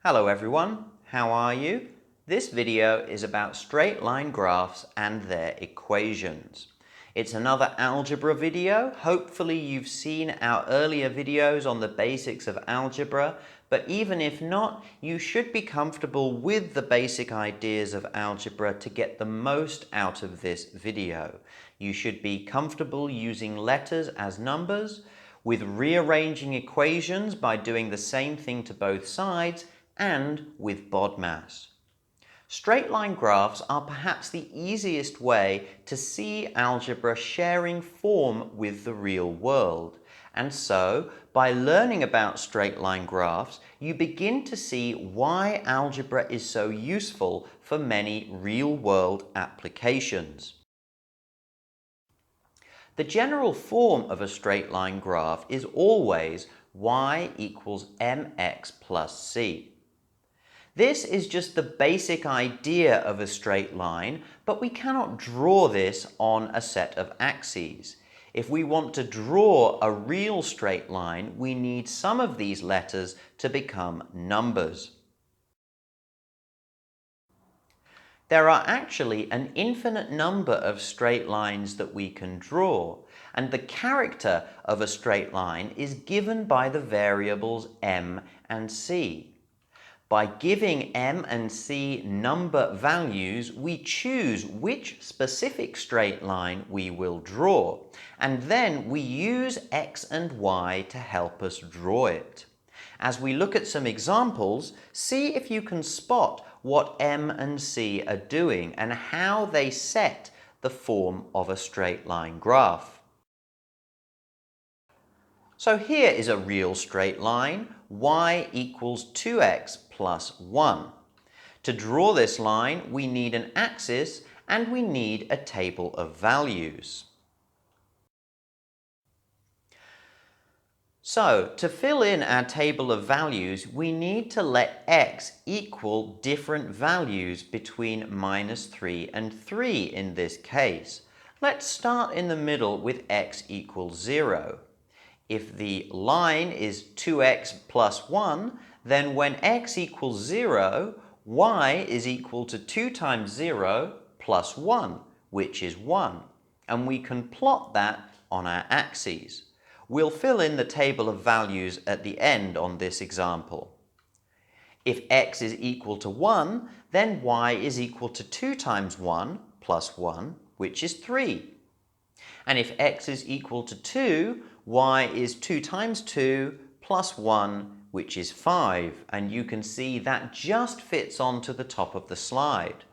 Hello everyone, how are you? This video is about straight line graphs and their equations. It's another algebra video. Hopefully you've seen our earlier videos on the basics of algebra, but even if not, you should be comfortable with the basic ideas of algebra to get the most out of this video. You should be comfortable using letters as numbers, with rearranging equations by doing the same thing to both sides, and with BODMAS. Straight line graphs are perhaps the easiest way to see algebra sharing form with the real world. And so, by learning about straight line graphs, you begin to see why algebra is so useful for many real-world applications. The general form of a straight line graph is always y equals mx plus c. This is just the basic idea of a straight line, but we cannot draw this on a set of axes. If we want to draw a real straight line, we need some of these letters to become numbers. There are actually an infinite number of straight lines that we can draw, and the character of a straight line is given by the variables m and c. By giving m and c number values, we choose which specific straight line we will draw, and then we use x and y to help us draw it. As we look at some examples, see if you can spot what m and c are doing and how they set the form of a straight line graph. So here is a real straight line, y equals 2x plus 1. To draw this line, we need an axis and we need a table of values. So, to fill in our table of values, we need to let x equal different values between -3 and 3 in this case. Let's start in the middle with x equals 0. If the line is 2x plus 1, then when x equals 0, y is equal to 2 times 0 plus 1, which is 1. And we can plot that on our axes. We'll fill in the table of values at the end on this example. If x is equal to 1, then y is equal to 2 times 1 plus 1, which is 3. And if x is equal to 2, y is 2 times 2 plus 1, which is 5. And you can see that just fits onto the top of the slide.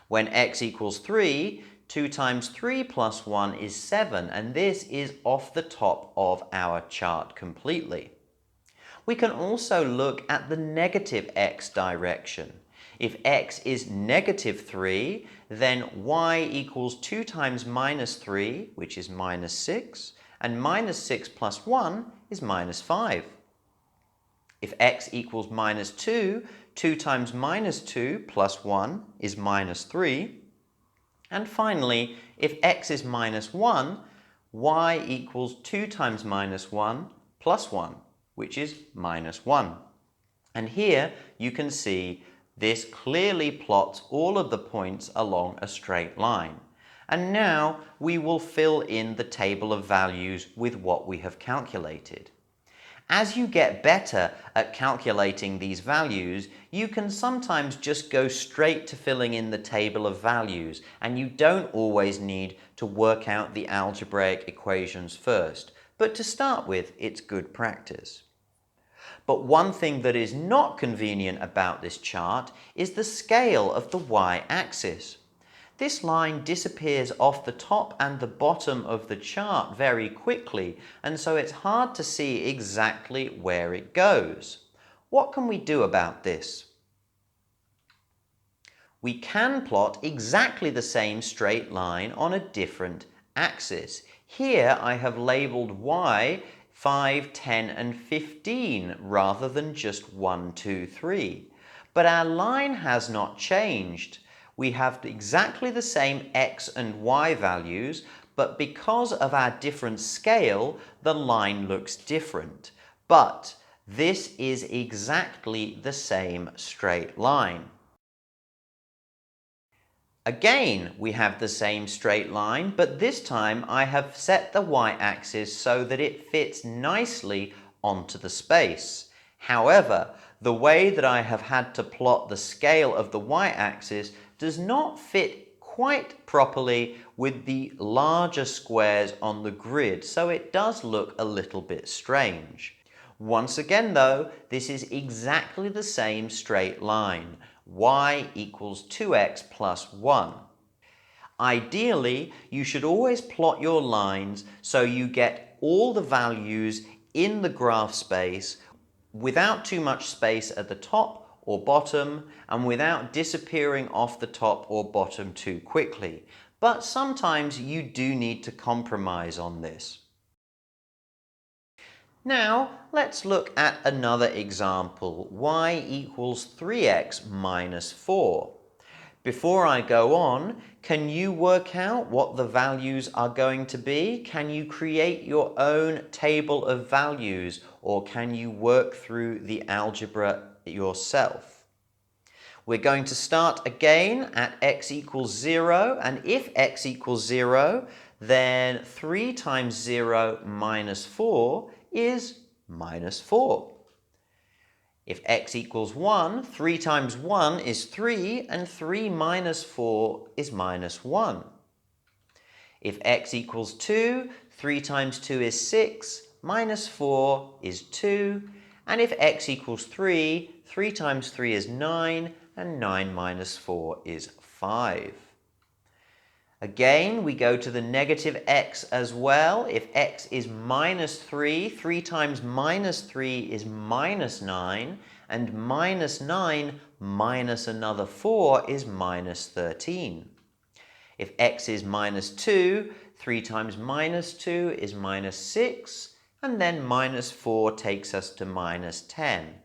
When x equals 3, 2 times 3 plus 1 is 7, and this is off the top of our chart completely. We can also look at the negative x direction. If x is -3, then y equals 2 times -3, which is -6, and -6 plus 1 is -5. If x equals -2, 2 times -2 plus 1 is -3. And finally, if x is -1, y equals 2 times -1 plus 1, which is -1. And here you can see this clearly plots all of the points along a straight line. And now we will fill in the table of values with what we have calculated. As you get better at calculating these values, you can sometimes just go straight to filling in the table of values, and you don't always need to work out the algebraic equations first. But to start with, it's good practice. But one thing that is not convenient about this chart is the scale of the y-axis. This line disappears off the top and the bottom of the chart very quickly, and so it's hard to see exactly where it goes. What can we do about this? We can plot exactly the same straight line on a different axis. Here I have labeled y 5, 10, and 15 rather than just 1, 2, 3. But our line has not changed. We have exactly the same x and y values, but because of our different scale, the line looks different. But This is exactly the same straight line. Again, we have the same straight line, but this time I have set the y-axis so that it fits nicely onto the space. However, the way that I have had to plot the scale of the y-axis does not fit quite properly with the larger squares on the grid, so it does look a little bit strange. Once again though, this is exactly the same straight line. Y equals 2x plus 1. Ideally, you should always plot your lines so you get all the values in the graph space without too much space at the top or bottom and without disappearing off the top or bottom too quickly. But sometimes you do need to compromise on this. Now, let's look at another example, y equals 3x minus 4. Before I go on, can you work out what the values are going to be? Can you create your own table of values, or can you work through the algebra yourself? We're going to start again at x equals 0, and if x equals 0, then 3 times 0 minus 4 is minus 4. If x equals 1, 3 times 1 is 3, and 3 minus 4 is minus 1. If x equals 2, 3 times 2 is 6, minus 4 is 2. And if x equals 3, 3 times 3 is 9, and 9 minus 4 is 5. Again, we go to the negative x as well. If x is minus 3, 3 times minus 3 is minus 9, and minus 9 minus another 4 is minus 13. If x is minus 2, 3 times minus 2 is minus 6, and then minus 4 takes us to minus 10.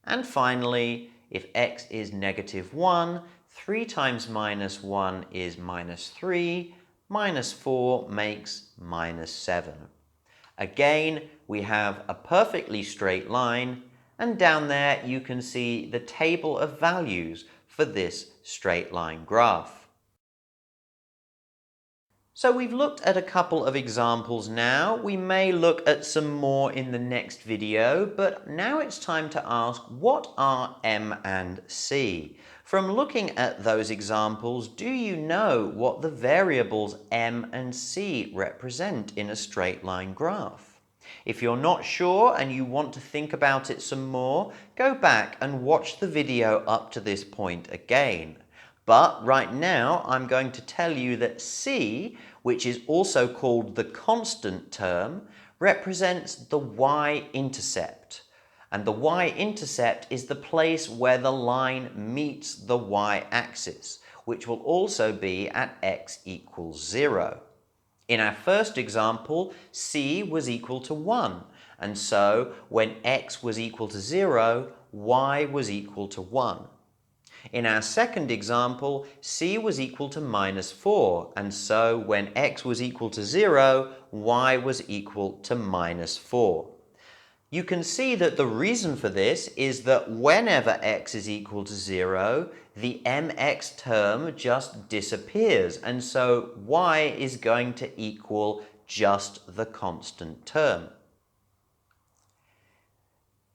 And finally, if x is negative 1, 3 times minus 1 is minus 3, minus 4 makes minus 7. Again, we have a perfectly straight line, and down there you can see the table of values for this straight line graph. So we've looked at a couple of examples now. We may look at some more in the next video, but now it's time to ask, what are m and c? From looking at those examples, do you know what the variables m and c represent in a straight line graph? If you're not sure and you want to think about it some more, go back and watch the video up to this point again. But right now, I'm going to tell you that c, which is also called the constant term, represents the y-intercept. And the y-intercept is the place where the line meets the y-axis, which will also be at x equals 0. In our first example, c was equal to 1, and so when x was equal to 0, y was equal to 1. In our second example, c was equal to minus 4, and so when x was equal to 0, y was equal to minus 4. You can see that the reason for this is that whenever x is equal to 0, the mx term just disappears, and so y is going to equal just the constant term.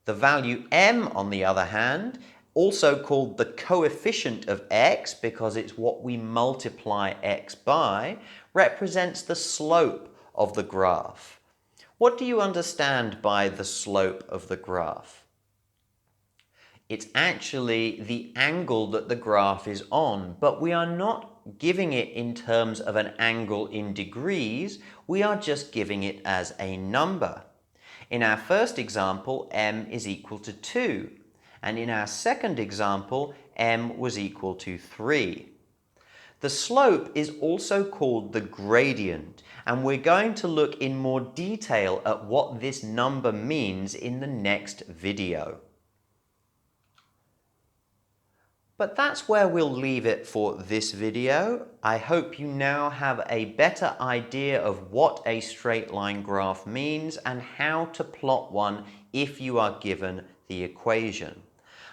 The value m, on the other hand, also called the coefficient of x because it's what we multiply x by, represents the slope of the graph. What do you understand by the slope of the graph? It's actually the angle that the graph is on, but we are not giving it in terms of an angle in degrees, we are just giving it as a number. In our first example, m is equal to 2. And in our second example, m was equal to 3. The slope is also called the gradient, and we're going to look in more detail at what this number means in the next video. But that's where we'll leave it for this video. I hope you now have a better idea of what a straight line graph means and how to plot one if you are given the equation.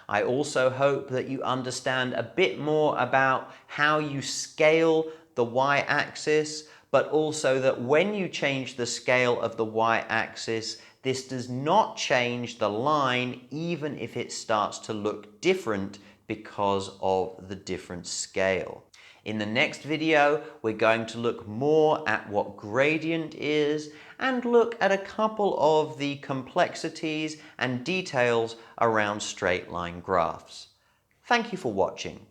I also hope that you understand a bit more about how you scale the y-axis, but also that when you change the scale of the y-axis, this does not change the line even if it starts to look different because of the different scale. In the next video, we're going to look more at what gradient is and look at a couple of the complexities and details around straight line graphs. Thank you for watching.